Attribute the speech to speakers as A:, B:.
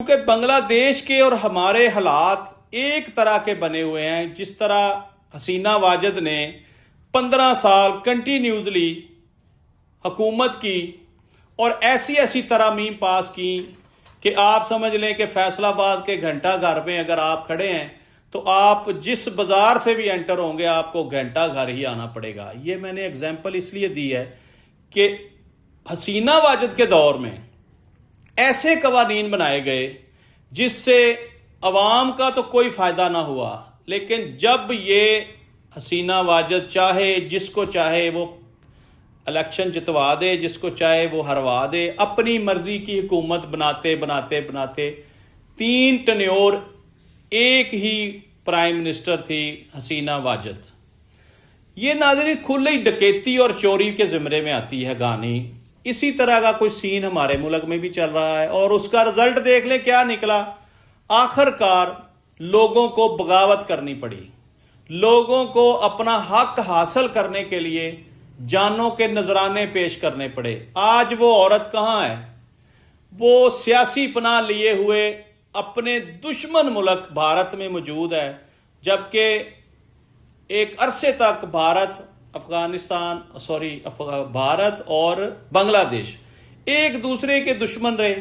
A: کیونکہ بنگلہ دیش کے اور ہمارے حالات ایک طرح کے بنے ہوئے ہیں. جس طرح حسینہ واجد نے 15 سال کنٹینیوسلی حکومت کی اور ایسی ترامیم پاس کی کہ آپ سمجھ لیں کہ فیصل آباد کے گھنٹہ گھر میں اگر آپ کھڑے ہیں تو آپ جس بازار سے بھی انٹر ہوں گے آپ کو گھنٹہ گھر ہی آنا پڑے گا. یہ میں نے اگزامپل اس لیے دی ہے کہ حسینہ واجد کے دور میں ایسے قوانین بنائے گئے جس سے عوام کا تو کوئی فائدہ نہ ہوا، لیکن جب یہ حسینہ واجد چاہے جس کو چاہے وہ الیکشن جتوا دے، جس کو چاہے وہ ہروا دے، اپنی مرضی کی حکومت بناتے 3 ٹنیور ایک ہی پرائم منسٹر تھی حسینہ واجد. یہ ناظرین کھلی ڈکیتی اور چوری کے زمرے میں آتی ہے گانی. اسی طرح کا کوئی سین ہمارے ملک میں بھی چل رہا ہے اور اس کا رزلٹ دیکھ لیں کیا نکلا. آخر کار لوگوں کو بغاوت کرنی پڑی، لوگوں کو اپنا حق حاصل کرنے کے لیے جانوں کے نذرانے پیش کرنے پڑے. آج وہ عورت کہاں ہے؟ وہ سیاسی پناہ لیے ہوئے اپنے دشمن ملک بھارت میں موجود ہے، جبکہ ایک عرصے تک بھارت اور بنگلہ دیش ایک دوسرے کے دشمن رہے.